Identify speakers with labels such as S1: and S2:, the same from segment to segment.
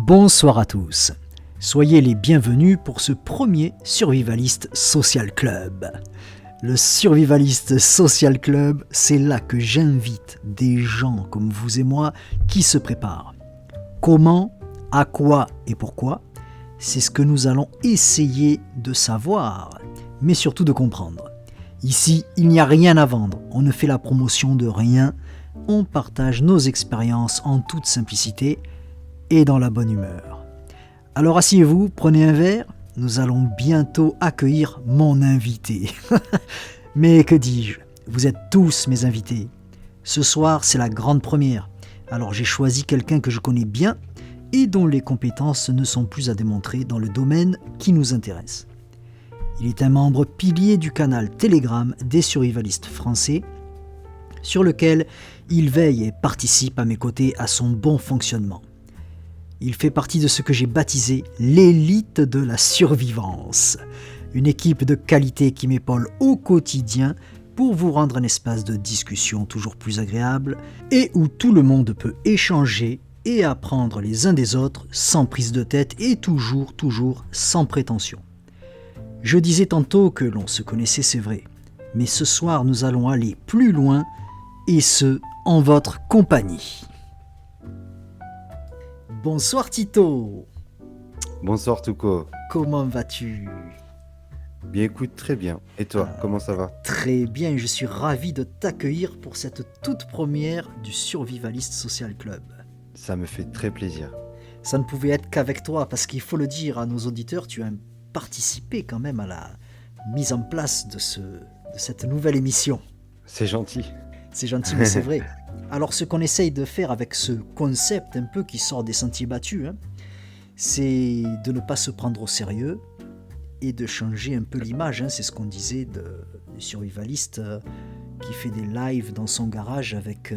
S1: Bonsoir à tous. Soyez les bienvenus pour ce premier Survivaliste Social Club. Le Survivaliste Social Club, c'est là que j'invite des gens comme vous et moi qui se préparent. Comment, à quoi et pourquoi, c'est ce que nous allons essayer de savoir, mais surtout de comprendre. Ici, il n'y a rien à vendre, on ne fait la promotion de rien, on partage nos expériences en toute simplicité et dans la bonne humeur. Alors asseyez-vous, prenez un verre, nous allons bientôt accueillir mon invité. Mais que dis-je, vous êtes tous mes invités. Ce soir, c'est la grande première, alors j'ai choisi quelqu'un que je connais bien et dont les compétences ne sont plus à démontrer dans le domaine qui nous intéresse. Il est un membre pilier du canal Telegram des survivalistes français, sur lequel il veille et participe à mes côtés à son bon fonctionnement. Il fait partie de ce que j'ai baptisé l'élite de la survivance, une équipe de qualité qui m'épaule au quotidien pour vous rendre un espace de discussion toujours plus agréable et où tout le monde peut échanger et apprendre les uns des autres sans prise de tête et toujours sans prétention. Je disais tantôt que l'on se connaissait, c'est vrai, mais ce soir nous allons aller plus loin et ce, en votre compagnie. Bonsoir Tito.
S2: Bonsoir Touko.
S1: Comment vas-tu ?
S2: Bien écoute, très bien. Et toi, comment ça va ?
S1: Très bien, je suis ravi de t'accueillir pour cette toute première du Survivaliste Social Club.
S2: Ça me fait très plaisir.
S1: Ça ne pouvait être qu'avec toi, parce qu'il faut le dire à nos auditeurs, tu as participé quand même à la mise en place de cette nouvelle émission.
S2: C'est gentil.
S1: C'est gentil, mais c'est vrai. Alors ce qu'on essaye de faire avec ce concept un peu qui sort des sentiers battus, c'est de ne pas se prendre au sérieux et de changer un peu l'image. C'est ce qu'on disait du survivaliste qui fait des lives dans son garage avec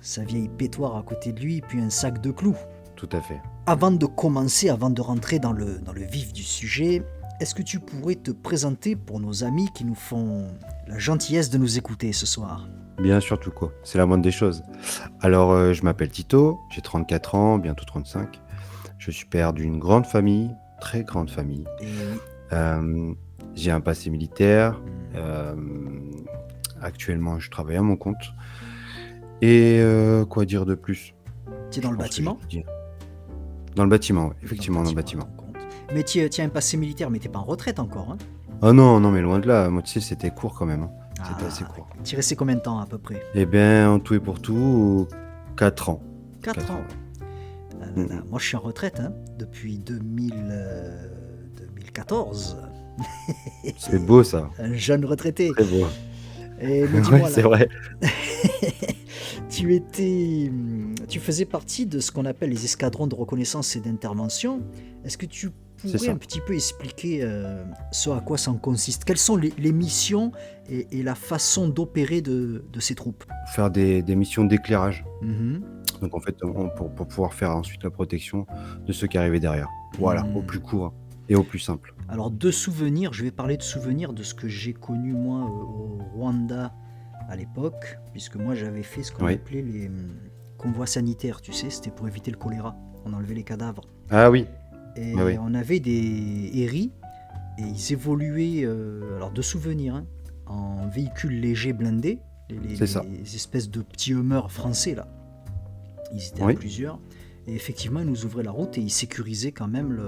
S1: sa vieille pétoire à côté de lui, puis un sac de clous.
S2: Tout à fait.
S1: Avant de commencer, avant de rentrer dans le vif du sujet, est-ce que tu pourrais te présenter pour nos amis qui nous font la gentillesse de nous écouter ce soir ?
S2: Bien sûr Touko, c'est la moindre des choses. Alors, je m'appelle Tito, j'ai 34 ans, bientôt 35. Je suis père d'une grande famille, très grande famille. J'ai un passé militaire. Actuellement, je travaille à mon compte. Et quoi dire de plus ?
S1: Tu es dans le bâtiment ?
S2: Dans le bâtiment, oui. Effectivement, dans le bâtiment.
S1: Mais tu as un passé militaire, mais tu n'es pas en retraite encore, hein ?
S2: Oh non, mais loin de là. Moi, tu sais, c'était court quand même. C'était assez court.
S1: Tu es resté combien de temps à peu près ?
S2: Eh bien, en tout et pour tout, 4 ans.
S1: 4 ans. Moi, je suis en retraite depuis 2014.
S2: C'est beau, ça.
S1: Un jeune retraité.
S2: Très beau.
S1: Et mais dis-moi,
S2: c'est vrai.
S1: tu faisais partie de ce qu'on appelle les escadrons de reconnaissance et d'intervention. Est-ce que tu pourrais un petit peu expliquer ce à quoi ça consiste ? Quelles sont les missions et la façon d'opérer de ces troupes ?
S2: Faire des missions d'éclairage. Donc en fait, pour pouvoir faire ensuite la protection de ceux qui arrivaient derrière. Voilà, au plus court et au plus simple.
S1: Alors de souvenirs, je vais parler de souvenirs de ce que j'ai connu moi au Rwanda à l'époque, puisque moi j'avais fait ce qu'on appelait les convois sanitaires, tu sais, c'était pour éviter le choléra, on enlevait les cadavres.
S2: Ah oui.
S1: Et on avait des héris, et ils évoluaient, alors de souvenirs, en véhicules légers blindés, les espèces de petits Hummers français là. Ils étaient à plusieurs, et effectivement ils nous ouvraient la route et ils sécurisaient quand même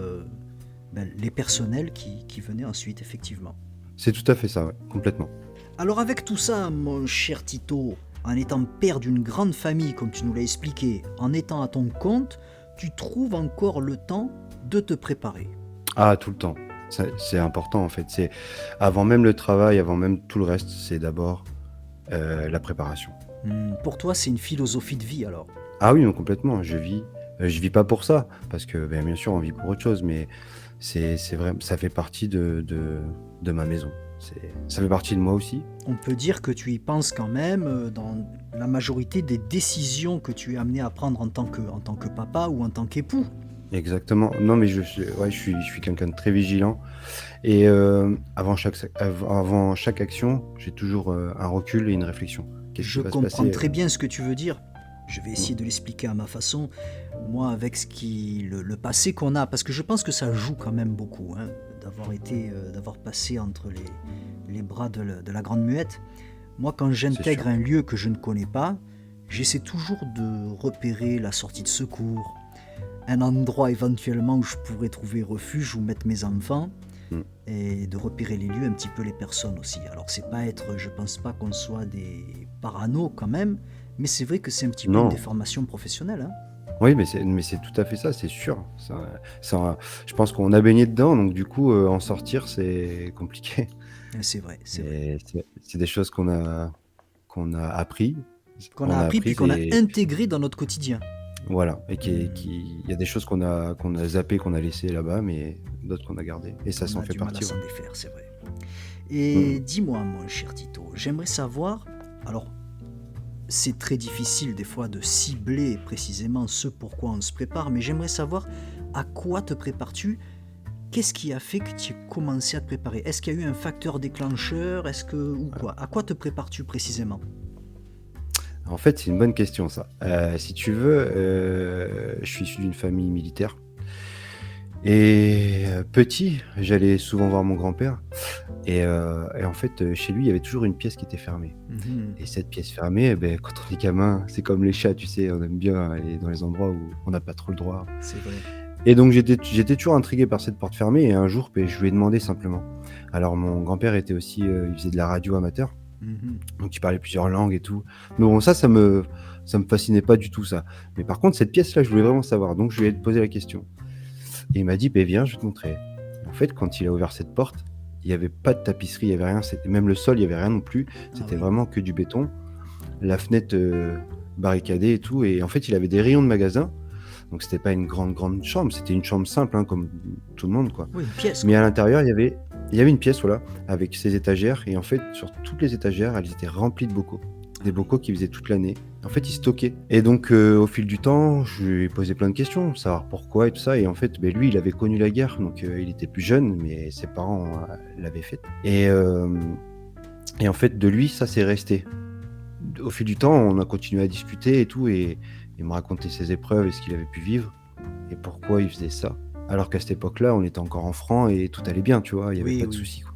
S1: les personnels qui venaient ensuite, effectivement.
S2: C'est tout à fait ça, complètement.
S1: Alors avec tout ça, mon cher Tito, en étant père d'une grande famille, comme tu nous l'as expliqué, en étant à ton compte, tu trouves encore le temps de te préparer.
S2: Ah, tout le temps. C'est important en fait. C'est avant même le travail, avant même tout le reste, c'est d'abord la préparation.
S1: Pour toi, c'est une philosophie de vie alors ?
S2: Ah oui, non, complètement. Je vis pas pour ça, parce que bien sûr on vit pour autre chose, mais c'est vrai, ça fait partie de ma maison. Ça fait partie de moi aussi.
S1: On peut dire que tu y penses quand même dans la majorité des décisions que tu es amené à prendre en tant que papa ou en tant qu'époux.
S2: Exactement. Non, mais je suis quelqu'un de très vigilant. Et avant chaque action, j'ai toujours un recul et une réflexion.
S1: Je comprends très bien ce que tu veux dire. Je vais essayer de l'expliquer à ma façon. Moi, avec le passé qu'on a, parce que je pense que ça joue quand même beaucoup, hein, d'avoir passé entre les bras de la Grande Muette. Moi, quand
S2: C'est
S1: j'intègre
S2: sûr.
S1: un lieu que je ne connais pas, j'essaie toujours de repérer la sortie de secours, un endroit éventuellement où je pourrais trouver refuge ou mettre mes enfants,
S2: Mm.
S1: et de repérer les lieux, un petit peu les personnes aussi. Alors, c'est pas être, je pense pas qu'on soit des parano quand même, mais c'est vrai que c'est un petit peu une
S2: Non.
S1: déformation professionnelle, hein.
S2: Oui, mais c'est tout à fait ça, c'est sûr. Je pense qu'on a baigné dedans, donc du coup, en sortir, c'est compliqué.
S1: C'est vrai, c'est vrai.
S2: Et c'est des choses qu'on a appris,
S1: Qu'on a
S2: qu'on a
S1: appris puis
S2: apprises
S1: qu'on a
S2: et
S1: intégré dans notre quotidien.
S2: voilà. Et
S1: Hmm,
S2: il y a des choses qu'on a zappées, qu'on a laissées là-bas, mais d'autres qu'on a gardées. Et ça
S1: on
S2: s'en
S1: a
S2: fait
S1: du mal à
S2: partie, ouais.
S1: s'en défaire, c'est vrai.
S2: Mm.
S1: Et dis-moi, mon cher Tito, j'aimerais savoir, alors c'est très difficile des fois de cibler précisément ce pourquoi on se prépare, mais j'aimerais savoir à quoi te prépares-tu? Qu'est-ce qui a fait que tu as commencé à te préparer? Est-ce qu'il y a eu un facteur déclencheur? Ou quoi? À quoi te prépares-tu précisément?
S2: En fait, c'est une bonne question, ça. Si tu veux, je suis issu d'une famille militaire. Et petit, j'allais souvent voir mon grand-père. Et en fait, chez lui, il y avait toujours une pièce qui était fermée.
S1: Mhm.
S2: Et cette pièce fermée, eh ben, quand on est gamin, c'est comme les chats, tu sais, on aime bien aller dans les endroits où on n'a pas trop le droit.
S1: C'est vrai.
S2: Et donc j'étais toujours intrigué par cette porte fermée. Et un jour, ben, je lui ai demandé simplement. Alors mon grand-père était aussi, il faisait de la radio amateur,
S1: Mhm.
S2: donc il parlait plusieurs langues et tout. Mais bon, ça me fascinait pas du tout ça. Mais par contre, cette pièce-là, je voulais vraiment savoir. Donc je lui ai posé la question. Et il m'a dit, ben viens, je vais te montrer. En fait, quand il a ouvert cette porte, il n'y avait pas de tapisserie, il n'y avait rien. Même le sol, il n'y avait rien non plus.
S1: Ah
S2: C'était
S1: oui.
S2: vraiment que du béton. La fenêtre barricadée et tout. Et en fait, il avait des rayons de magasin. Donc, c'était pas une grande, grande chambre. C'était une chambre simple, hein, comme tout le monde, quoi.
S1: Oui, une pièce,
S2: Mais
S1: quoi.
S2: à l'intérieur, il y avait une pièce, voilà, avec ses étagères. Et en fait, sur toutes les étagères, elles étaient remplies de bocaux.
S1: Ah
S2: Des
S1: oui.
S2: bocaux qui faisaient toute l'année. En fait, il stockait. Et donc, au fil du temps, je lui ai posé plein de questions, savoir pourquoi et tout ça. Et en fait, ben, lui, il avait connu la guerre, donc il était plus jeune, mais ses parents l'avaient faite. Et en fait, de lui, ça s'est resté. Au fil du temps, on a continué à discuter et tout, et il me racontait ses épreuves et ce qu'il avait pu vivre, et pourquoi il faisait ça. Alors qu'à cette époque-là, on était encore en franc et tout allait bien, tu vois, il n'y avait
S1: Oui,
S2: pas de
S1: oui.
S2: soucis, quoi.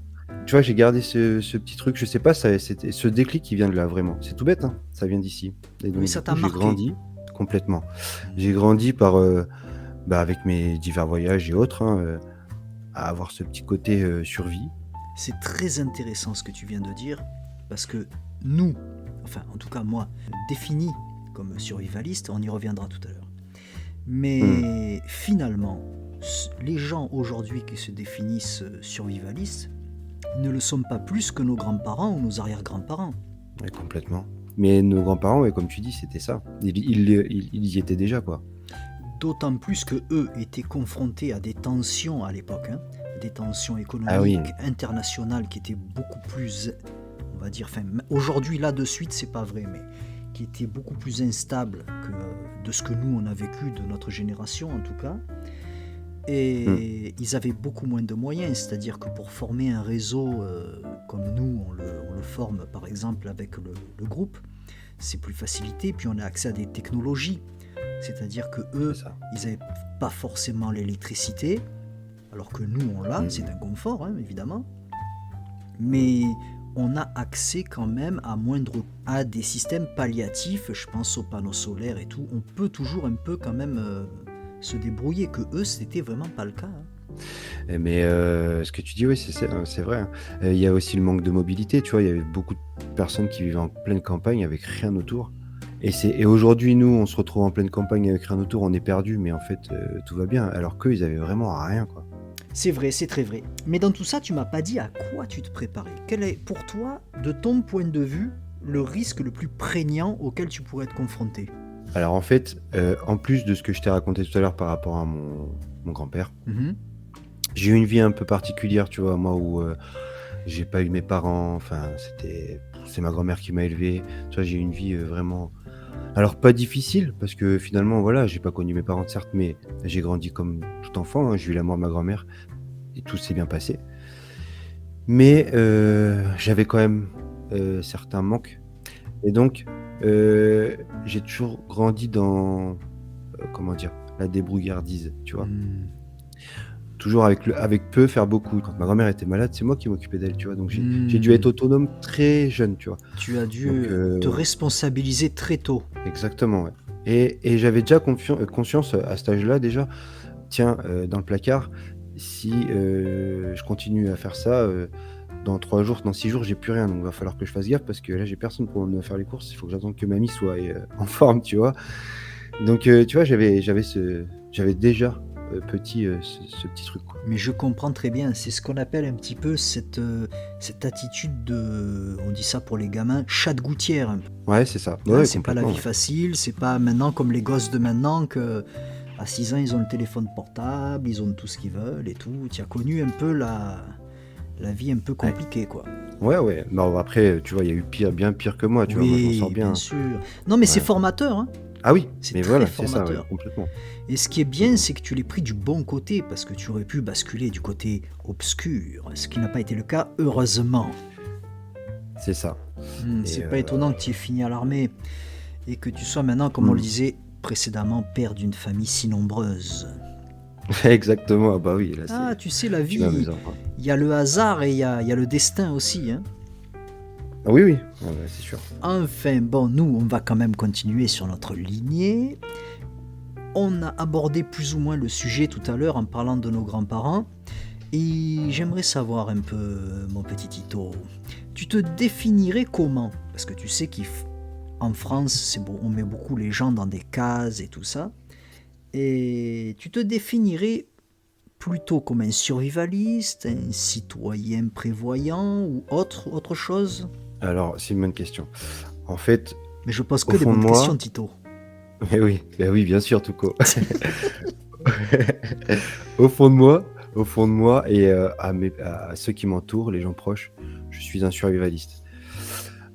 S2: Tu vois, j'ai gardé ce petit truc, je sais pas, c'était ce déclic qui vient de là, vraiment. C'est tout bête, hein, ça vient d'ici. Et
S1: Oui,
S2: donc, du
S1: ça
S2: coup,
S1: t'a
S2: j'ai
S1: marqué.
S2: grandi complètement. J'ai
S1: Mhm.
S2: grandi avec mes divers voyages et autres, hein, à avoir ce petit côté survie.
S1: C'est très intéressant ce que tu viens de dire, parce que nous, enfin en tout cas moi, définis comme survivaliste, on y reviendra tout à l'heure.
S2: Hmm.
S1: Mais finalement, les gens aujourd'hui qui se définissent survivalistes ne le sont pas plus que nos grands-parents ou nos arrière-grands-parents.
S2: Ouais, complètement. Mais nos grands-parents, ouais, comme tu dis, c'était ça. Ils y étaient déjà, quoi.
S1: D'autant plus que eux étaient confrontés à des tensions à l'époque, hein, des tensions
S2: Ah oui,
S1: économiques internationales qui étaient beaucoup plus, on va dire, enfin, aujourd'hui là de suite c'est pas vrai, mais qui étaient beaucoup plus instables que de ce que nous on a vécu de notre génération en tout cas.
S2: hmm,
S1: Et ils avaient beaucoup moins de moyens, c'est-à-dire que pour former un réseau comme nous on le forme par exemple avec le groupe, c'est plus facilité, puis on a accès à des technologies. C'est-à-dire que
S2: c'est
S1: eux,
S2: ça.
S1: ils n'avaient pas forcément l'électricité, alors que nous, on l'a,
S2: Hmm.
S1: c'est un confort, hein, évidemment. Mais on a accès quand même à des systèmes palliatifs, je pense aux panneaux solaires et tout. On peut toujours un peu quand même se débrouiller, que eux, c'était vraiment pas le cas, hein.
S2: Mais ce que tu dis, oui, c'est vrai, hein. Il y a aussi le manque de mobilité, tu vois. Il y avait beaucoup de personnes qui vivaient en pleine campagne avec rien autour. Et aujourd'hui, nous, on se retrouve en pleine campagne avec rien autour, on est perdu, mais en fait, tout va bien. Alors qu'eux, ils avaient vraiment rien, quoi.
S1: C'est vrai, c'est très vrai. Mais dans tout ça, tu m'as pas dit à quoi tu te préparais. Quel est, pour toi, de ton point de vue, le risque le plus prégnant auquel tu pourrais être confronté?
S2: Alors en fait, en plus de ce que je t'ai raconté tout à l'heure par rapport à mon grand-père,
S1: Mhm.
S2: j'ai eu une vie un peu particulière, tu vois, moi, où j'ai pas eu mes parents, enfin, c'est ma grand-mère qui m'a élevé. Tu vois, j'ai eu une vie vraiment. Alors, pas difficile, parce que finalement, voilà, j'ai pas connu mes parents, certes, mais j'ai grandi comme tout enfant, hein. J'ai eu la mort de ma grand-mère et tout s'est bien passé. Mais j'avais quand même certains manques. Et donc, j'ai toujours grandi dans, comment dire, la débrouillardise, tu vois.
S1: Hmm.
S2: Toujours avec peu, faire beaucoup. Quand ma grand-mère était malade, c'est moi qui m'occupais d'elle, tu vois. Donc j'ai dû être
S1: Hmm.
S2: autonome très jeune, tu vois.
S1: Tu as
S2: Donc
S1: dû te responsabiliser très tôt.
S2: exactement, ouais. Et j'avais déjà conscience à cet âge-là déjà, tiens, dans le placard, si je continue à faire ça, dans 3 jours, dans 6 jours, j'ai plus rien. Donc il va falloir que je fasse gaffe parce que là, j'ai personne pour me faire les courses. Il faut que j'attende que mamie soit en forme, tu vois. Donc tu vois, j'avais déjà petit ce petit truc, quoi.
S1: Mais je comprends très bien, c'est ce qu'on appelle un petit peu cette attitude de, on dit ça pour les gamins, chat de gouttière un peu.
S2: Ouais, c'est ça.
S1: Hein,
S2: Ouais,
S1: c'est pas la
S2: complètement.
S1: vie
S2: Ouais.
S1: facile, c'est pas maintenant comme les gosses de maintenant que à 6 ans ils ont le téléphone portable, ils ont tout ce qu'ils veulent et tout. Tu as connu un peu la vie un peu
S2: Ouais.
S1: compliquée quoi.
S2: Ouais, ouais. Non, après, tu vois, il y a eu pire, bien pire que moi, tu vois. Moi, je m'en sors
S1: Oui, bien
S2: bien.
S1: sûr. Non mais c'est
S2: Ouais.
S1: formateur, hein.
S2: Ah oui,
S1: C'est
S2: mais
S1: très
S2: voilà, c'est ça, ouais,
S1: formateur.
S2: complètement.
S1: Et ce qui est
S2: Mm,
S1: bien,
S2: mm.
S1: c'est que tu l'aies pris du bon côté, parce que tu aurais pu basculer du côté obscur, ce qui n'a pas été le cas, heureusement.
S2: C'est ça. Et
S1: C'est pas étonnant que tu aies fini à l'armée, et que tu sois maintenant, comme on le
S2: mm.
S1: disait précédemment, père d'une famille si nombreuse.
S2: Exactement. Ah bah oui, là,
S1: Ah,
S2: c'est.
S1: tu sais, la
S2: Tu vas
S1: vie,
S2: mes enfants.
S1: il y a le hasard et il y a le destin aussi, hein.
S2: Ah oui, oui, ah bah, c'est sûr.
S1: Enfin, bon, nous, on va quand même continuer sur notre lignée. On a abordé plus ou moins le sujet tout à l'heure en parlant de nos grands-parents. Et j'aimerais savoir un peu, mon petit Tito, tu te définirais comment? Parce que tu sais qu'en France, on met beaucoup les gens dans des cases et tout ça. Et tu te définirais plutôt comme un survivaliste, un citoyen prévoyant ou autre chose?
S2: Alors, c'est une bonne question. En fait,
S1: Mais je pose
S2: au
S1: que des
S2: fond de
S1: bonnes questions,
S2: moi,
S1: Tito.
S2: mais oui, bien sûr, Touko. Au fond de moi, et à ceux qui m'entourent, les gens proches, je suis un survivaliste.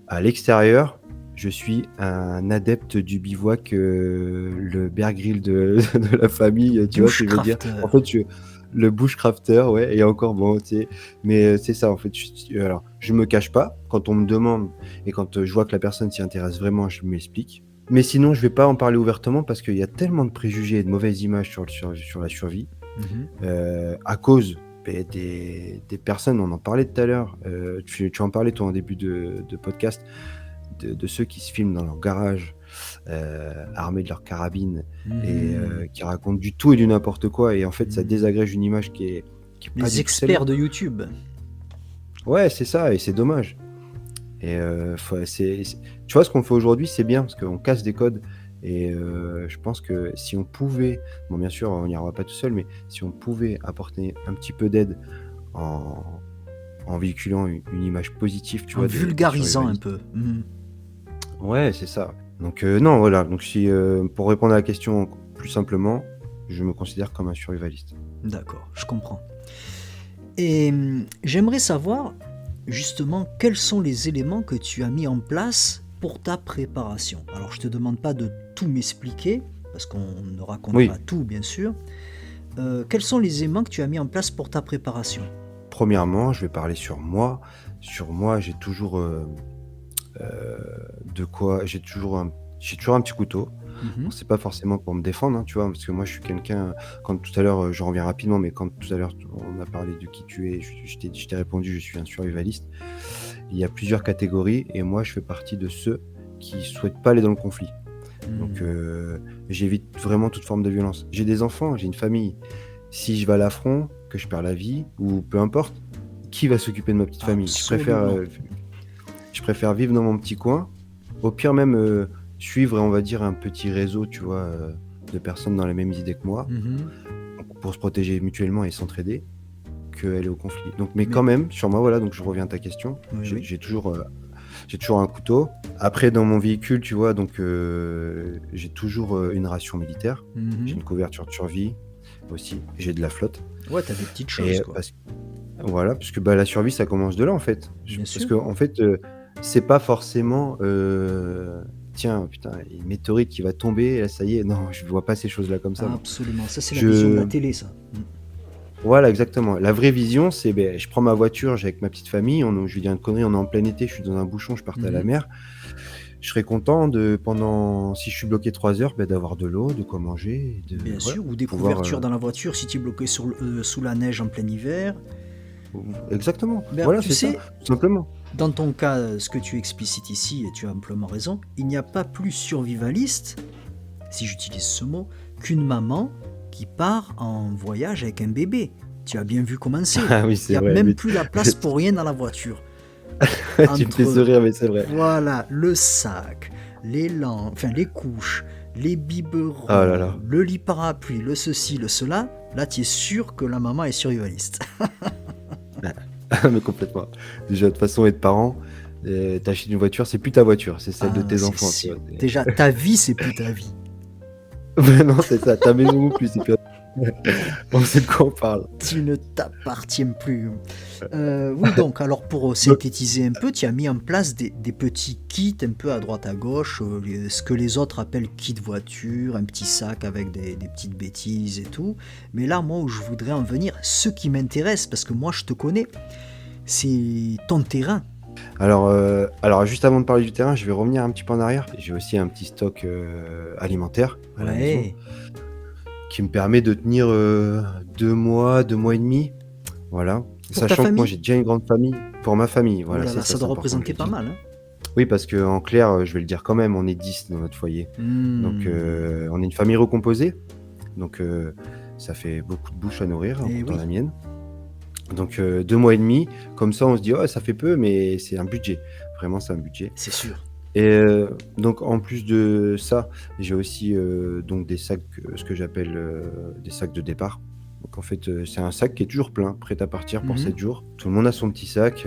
S2: À l'extérieur, je suis un adepte du bivouac, le Bear Grylls de la famille, tu vois ce que je veux dire? En
S1: Bushcrafter.
S2: fait, le bushcrafter, ouais, et encore bon, tu sais, mais c'est ça en fait. Alors, je me cache pas quand on me demande et quand je vois que la personne s'y intéresse vraiment, je m'explique. Mais sinon, je vais pas en parler ouvertement parce qu'il y a tellement de préjugés et de mauvaises images sur la survie
S1: Mhm.
S2: à cause des personnes, on en parlait tout à l'heure, tu en parlais toi en début de podcast, de ceux qui se filment dans leur garage, armés de leur carabine, et
S1: Mhm.
S2: qui racontent du tout et du n'importe quoi, et en fait ça
S1: Mhm.
S2: désagrège une image qui est pas
S1: Les
S2: du tout celle-là.
S1: experts de YouTube.
S2: Ouais, c'est ça, et c'est dommage. Et tu vois, ce qu'on fait aujourd'hui, c'est bien, parce qu'on casse des codes. Et je pense que si on pouvait, bon bien sûr, on n'y arrivera pas tout seul, mais si on pouvait apporter un petit peu d'aide en, en véhiculant une image positive, tu
S1: En
S2: vois, des
S1: vulgarisant un
S2: survivalistes.
S1: peu. Mhm.
S2: Ouais, c'est ça. Donc non, voilà. Donc si, pour répondre à la question plus simplement, je me considère comme un survivaliste.
S1: D'accord, je comprends. Et j'aimerais savoir justement quels sont les éléments que tu as mis en place pour ta préparation. Alors je te demande pas de tout m'expliquer, parce qu'on ne raconte
S2: Oui,
S1: pas tout bien sûr. Quels sont les éléments que tu as mis en place pour ta préparation?
S2: premièrement, je vais parler sur moi. Sur moi, j'ai toujours de quoi. J'ai toujours un petit couteau. Bon,
S1: Mhm.
S2: c'est pas forcément pour me défendre, hein, tu vois, parce que moi je suis quelqu'un. Quand tout à l'heure, je reviens rapidement, mais quand tout à l'heure on a parlé de qui tu es, je t'ai répondu, je suis un survivaliste. Il y a plusieurs catégories, et moi je fais partie de ceux qui souhaitent pas aller dans le conflit. Donc
S1: Mhm.
S2: j'évite vraiment toute forme de violence. J'ai des enfants, j'ai une famille. Si je vais à l'affront, que je perds la vie, ou peu importe, qui va s'occuper de ma petite famille?
S1: Absolument.
S2: Je préfère vivre dans mon petit coin. Au pire même, suivre, on va dire, un petit réseau, tu vois, de personnes dans les mêmes idées que moi,
S1: Mhm.
S2: pour se protéger mutuellement et s'entraider, qu'aller au conflit. Donc, mais
S1: Mais
S2: quand même, sur moi, voilà, donc je reviens à ta question,
S1: oui, oui.
S2: j'ai toujours un couteau. Après, dans mon véhicule, tu vois, donc j'ai toujours une ration militaire, j'ai
S1: Mhm.
S2: une couverture de survie aussi, j'ai de la flotte.
S1: Ouais, t'as des petites choses
S2: Et
S1: quoi.
S2: voilà, parce que bah, la survie, ça commence de là, en fait.
S1: Bien
S2: Parce
S1: sûr.
S2: que, en fait, c'est pas forcément, tiens, putain, il y a une météorite qui va tomber, là, ça y est. Non, je vois pas ces choses-là comme ça, moi.
S1: Absolument. Ça c'est la vision de la
S2: Je,
S1: télé ça.
S2: voilà, exactement. La vraie vision, c'est, ben, je prends ma voiture, j'ai avec ma petite famille, je lui dis une connerie, on est en plein été, je suis dans un bouchon, je parte à la
S1: Mhm.
S2: mer. je serais content si je suis bloqué 3 heures, d'avoir de l'eau, de quoi manger, et
S1: Bien
S2: voilà,
S1: sûr, ou des
S2: pouvoir.
S1: couvertures dans la voiture si tu es bloqué sous la neige en plein hiver.
S2: Exactement,
S1: Ben,
S2: voilà,
S1: tu
S2: c'est ça,
S1: sais,
S2: tout simplement.
S1: dans ton cas, ce que tu explicites ici, et tu as amplement raison, il n'y a pas plus survivaliste, si j'utilise ce mot, qu'une maman qui part en voyage avec un bébé. Tu as bien vu comment c'est.
S2: Ah oui,
S1: Il
S2: c'est
S1: n'y a
S2: vrai,
S1: même
S2: mais
S1: plus la place pour rien dans la voiture.
S2: tu me fais
S1: Entre,
S2: sourire, mais c'est vrai.
S1: voilà, le sac, les lampes, enfin les couches, les
S2: Oh là
S1: biberons,
S2: là.
S1: le lit parapluie, le ceci, le cela, là tu es sûr que la maman est survivaliste.
S2: Mais complètement. Déjà, de toute façon, être parent, t'achètes une voiture, c'est plus ta voiture, c'est celle de
S1: Ah,
S2: tes
S1: c'est
S2: enfants, tu vois.
S1: sûr. Déjà, ta vie, c'est plus ta vie.
S2: Non, c'est ça, ta maison non plus, c'est plus. On sait de quoi on parle.
S1: Tu ne t'appartiens plus. Oui, donc, alors pour synthétiser un peu, tu as mis en place des petits kits un peu à droite à gauche, ce que les autres appellent kit voiture, un petit sac avec des petites bêtises et tout. Mais là, moi, où je voudrais en venir, ce qui m'intéresse, parce que moi, je te connais, c'est ton terrain.
S2: Alors, juste avant de parler du terrain, je vais revenir un petit peu en arrière. J'ai aussi un petit stock alimentaire à la maison
S1: Ouais.
S2: qui me permet de tenir 2 mois, 2 mois et demi. Voilà.
S1: Pour ta
S2: Sachant que moi,
S1: famille?
S2: j'ai déjà une grande famille pour ma famille.
S1: Oh
S2: Voilà,
S1: là
S2: c'est
S1: là,
S2: ça,
S1: ça
S2: c'est
S1: doit
S2: important que je
S1: représenter
S2: le
S1: pas
S2: dise.
S1: mal, hein.
S2: Oui, parce qu'en clair, je vais le dire quand même, on est 10 dans notre foyer. Donc, on est une famille recomposée. Donc, ça fait beaucoup de bouches à nourrir, en
S1: Eh
S2: comptant
S1: oui.
S2: la mienne. Donc, 2 mois et demi. Comme ça, on se dit, oh, ça fait peu, mais c'est un budget. Vraiment, c'est un budget.
S1: C'est sûr.
S2: Et donc, en plus de ça, j'ai aussi donc des sacs, ce que j'appelle des sacs de départ. Donc, en fait, c'est un sac qui est toujours plein, prêt à partir pour 7 jours. Tout le monde a son petit sac.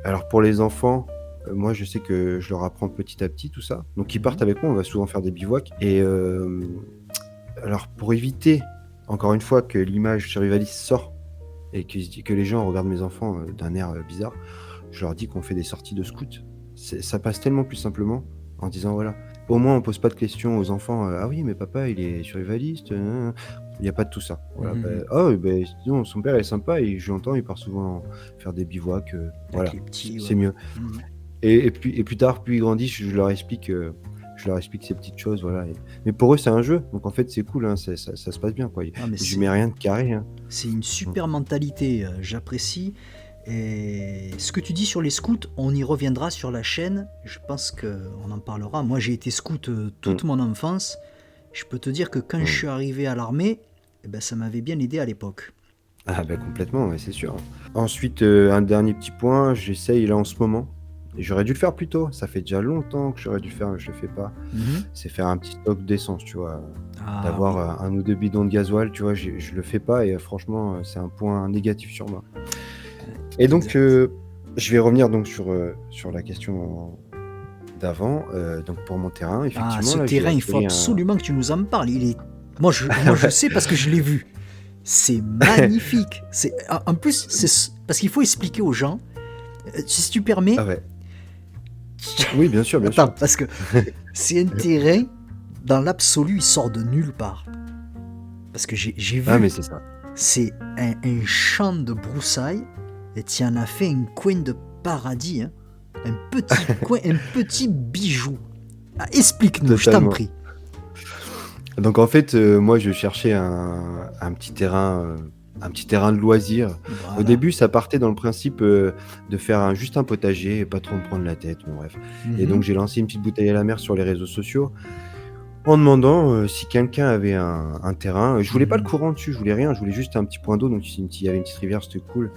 S2: Alors, pour les enfants, moi, je sais que je leur apprends petit à petit tout ça. Donc, ils partent avec moi. On va souvent faire des bivouacs. Et alors, pour éviter, encore une fois, que l'image survivaliste sort et que les gens regardent mes enfants d'un air bizarre, je leur dis qu'on fait des sorties de scouts. Ça passe tellement plus simplement en disant voilà, au moins on pose pas de questions aux enfants. Ah oui, mais papa il est survivaliste. Il n'y a pas de tout ça. Voilà. Sinon son père est sympa et je l'entends, il part souvent faire des bivouacs. Voilà,
S1: Avec les petits,
S2: c'est
S1: ouais.
S2: mieux. Et plus tard, plus ils grandissent, je leur explique ces petites choses. Voilà. Mais pour eux, c'est un jeu. Donc en fait, c'est cool. Hein, ça se passe bien. Quoi.
S1: Ah, mais
S2: Je mets rien de carré. Hein.
S1: c'est une super mentalité, j'apprécie. Et ce que tu dis sur les scouts, on y reviendra sur la chaîne. Je pense qu'on en parlera. Moi, j'ai été scout toute mon enfance. Je peux te dire que quand je suis arrivé à l'armée, eh ben, ça m'avait bien aidé à l'époque.
S2: Ah bah complètement, ouais, c'est sûr. Ensuite, un dernier petit point, j'essaye là en ce moment. Et j'aurais dû le faire plus tôt. Ça fait déjà longtemps que j'aurais dû le faire, mais je le fais pas. C'est faire un petit stock d'essence, tu vois.
S1: Ah,
S2: D'avoir
S1: oui.
S2: 1 ou 2 bidons de gasoil, tu vois, je le fais pas et franchement, c'est un point négatif sur moi. Et donc,
S1: Exact.
S2: je vais revenir donc sur la question d'avant. Donc pour mon terrain,
S1: Ah,
S2: effectivement,
S1: ce
S2: là, j'ai
S1: terrain, il faut
S2: acquéri
S1: absolument que tu nous en parles. Moi, je sais parce que je l'ai vu. C'est magnifique. En plus, c'est parce qu'il faut expliquer aux gens. Si tu permets,
S2: Ah ouais. Oui, bien sûr, bien
S1: attends,
S2: sûr.
S1: parce que c'est un terrain, dans l'absolu, il sort de nulle part. Parce que j'ai vu,
S2: Ah mais c'est ça.
S1: c'est un champ de broussailles, et tu en as fait un coin de paradis, hein. Un petit coin, un petit bijou. Ah, explique-nous, je t'en
S2: Totalement.
S1: prie.
S2: Donc en fait, moi je cherchais un petit terrain de loisir.
S1: Voilà.
S2: Au début, ça partait dans le principe de faire juste un potager et pas trop me prendre la tête, bon, bref. Et donc j'ai lancé une petite bouteille à la mer sur les réseaux sociaux en demandant si quelqu'un avait un terrain. Je voulais pas le courant dessus, je voulais rien, je voulais juste un petit point d'eau, donc s'il y avait une petite rivière, c'était cool.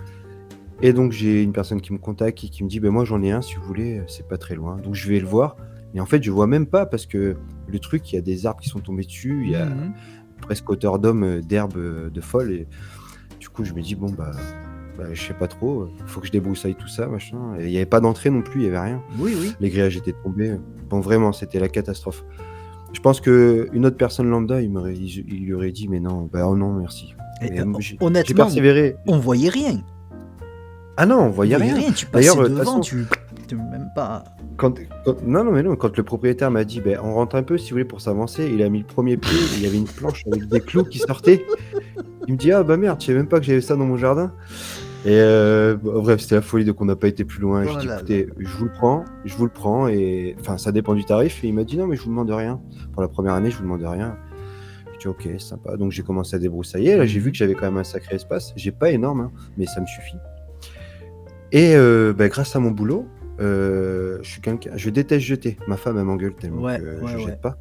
S2: Et donc j'ai une personne qui me contacte et qui me dit moi j'en ai un si vous voulez, c'est pas très loin. Donc je vais le voir. Et en fait, je vois même pas parce que le truc, il y a des arbres qui sont tombés dessus, il y a presque hauteur d'homme d'herbe de folle. Et du coup, je me dis, bon, je sais pas trop, faut que je débroussaille tout ça, machin. Et il n'y avait pas d'entrée non plus, il y avait rien.
S1: Oui, oui.
S2: Les grillages étaient tombés. Bon, vraiment, c'était la catastrophe. Je pense qu'une autre personne lambda, il lui aurait dit, mais non, oh non, merci.
S1: Et,
S2: Mais, j'ai
S1: honnêtement,
S2: persévéré.
S1: on voyait rien.
S2: Ah non, on voyait rien.
S1: Tu passais
S2: D'ailleurs, de toute
S1: devant,
S2: façon,
S1: tu même pas.
S2: quand le propriétaire m'a dit on rentre un peu si vous voulez pour s'avancer, il a mis le premier pied, il y avait une planche avec des clous qui sortaient. Il me dit ah bah merde, je savais même pas que j'avais ça dans mon jardin. Et bref, c'était la folie, donc on n'a pas été plus loin. Je
S1: Oh
S2: dis,
S1: là là
S2: écoutez,
S1: là.
S2: je vous le prends, et enfin, ça dépend du tarif. Et il m'a dit, non, mais je vous demande rien. Pour la première année, je vous demande rien. Je dis, ok, sympa. Donc j'ai commencé à débroussailler. Là, j'ai vu
S1: Mhm.
S2: que j'avais quand même un sacré espace. J'ai pas énorme, hein, mais ça me suffit. Et grâce à mon boulot, je déteste jeter. Ma femme, elle m'engueule tellement
S1: Ouais,
S2: que
S1: ouais,
S2: je
S1: ouais.
S2: jette pas.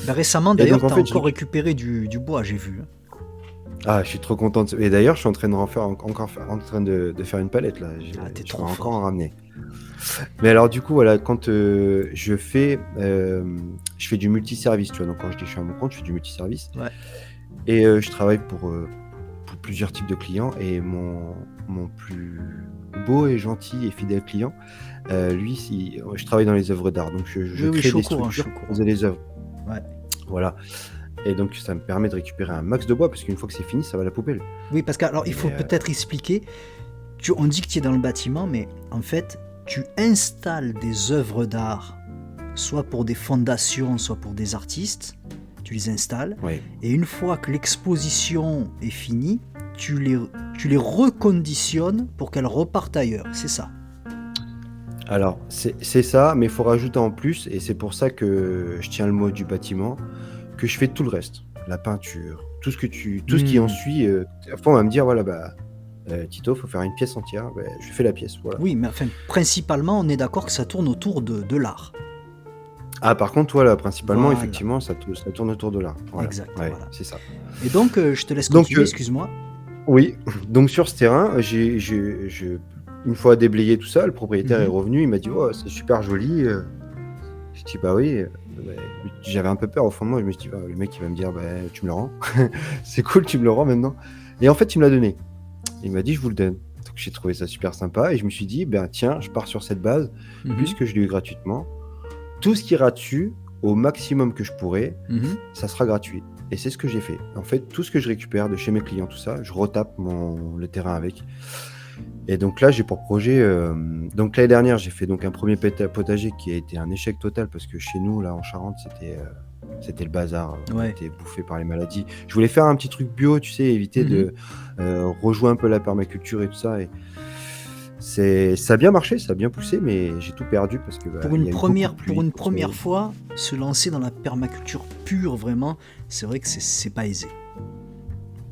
S1: Ben, récemment,
S2: Et
S1: d'ailleurs,
S2: donc, en
S1: t'as
S2: fait,
S1: encore récupéré du bois, j'ai vu, hein.
S2: ah, je suis trop contente. Et d'ailleurs, je suis en train de en train de faire une palette là.
S1: Ah, t'es
S2: Je vais
S1: trop
S2: encore en
S1: fort.
S2: ramener. Mais alors, du coup, voilà, quand je fais du multiservice, tu vois. Donc, quand je dis je suis à mon compte, je fais du multiservice.
S1: Ouais.
S2: Et je travaille pour plusieurs types de clients. Et mon plus beau et gentil et fidèle client, lui, je travaille dans les œuvres d'art. Donc, je
S1: Oui, oui, je
S2: crée
S1: suis au
S2: des
S1: courant, je
S2: structures
S1: suis au
S2: pour
S1: courant.
S2: poser les œuvres.
S1: Ouais.
S2: Voilà. Et donc, ça me permet de récupérer un max de bois, parce qu'une fois que c'est fini, ça va à la poubelle.
S1: Oui, parce que, alors, il
S2: Et
S1: faut peut-être expliquer. On dit que tu es dans le bâtiment, mais en fait, tu installes des œuvres d'art, soit pour des fondations, soit pour des artistes. Tu les installes.
S2: ouais.
S1: Et une fois que l'exposition est finie, tu les reconditionnes pour qu'elles repartent ailleurs. C'est ça.
S2: Alors, c'est ça, mais il faut rajouter en plus, et c'est pour ça que je tiens le mot du bâtiment, que je fais tout le reste. La peinture, tout ce qui en
S1: Hmm.
S2: suit. Après, on va me dire, voilà, Tito, faut faire une pièce entière. Je fais la pièce, voilà.
S1: Oui, mais enfin, principalement, on est d'accord que ça tourne autour de l'art.
S2: Ah, par contre, voilà, principalement,
S1: Voilà,
S2: effectivement, ça tourne autour de là. Voilà,
S1: exact,
S2: ouais,
S1: voilà.
S2: c'est ça.
S1: Et donc, je te laisse
S2: Donc,
S1: continuer, excuse-moi.
S2: oui, donc sur ce terrain, une fois déblayé tout ça, le propriétaire est
S1: Mhm.
S2: revenu, il m'a dit, oh, c'est super joli. Je dis, bah oui. Bah, j'avais un peu peur au fond de moi. Je me suis dit, bah, le mec, il va me dire, bah, tu me le rends. C'est cool, tu me le rends maintenant. Et en fait, il me l'a donné. Il m'a dit, je vous le donne. Donc, j'ai trouvé ça super sympa. Et je me suis dit, ben tiens, je pars sur cette base,
S1: Mhm.
S2: puisque je l'ai eu gratuitement. Tout ce qui ira dessus, au maximum que je pourrai,
S1: Mhm.
S2: ça sera gratuit. Et c'est ce que j'ai fait. En fait, tout ce que je récupère de chez mes clients, tout ça, je retape le terrain avec. Et donc là, j'ai pour projet. Donc l'année dernière, j'ai fait donc un premier potager qui a été un échec total, parce que chez nous, là en Charente, c'était le bazar. On
S1: Ouais.
S2: était bouffé par les maladies. Je voulais faire un petit truc bio, tu sais, éviter
S1: Mhm.
S2: de rejouer un peu la permaculture et tout ça. Et ça a bien marché, ça a bien poussé, mais j'ai tout perdu parce que
S1: Pour
S2: il
S1: une
S2: y a eu beaucoup de
S1: pour
S2: pluie,
S1: une
S2: beaucoup de soleil.
S1: première fois, se lancer dans la permaculture pure, vraiment, c'est vrai que c'est pas aisé.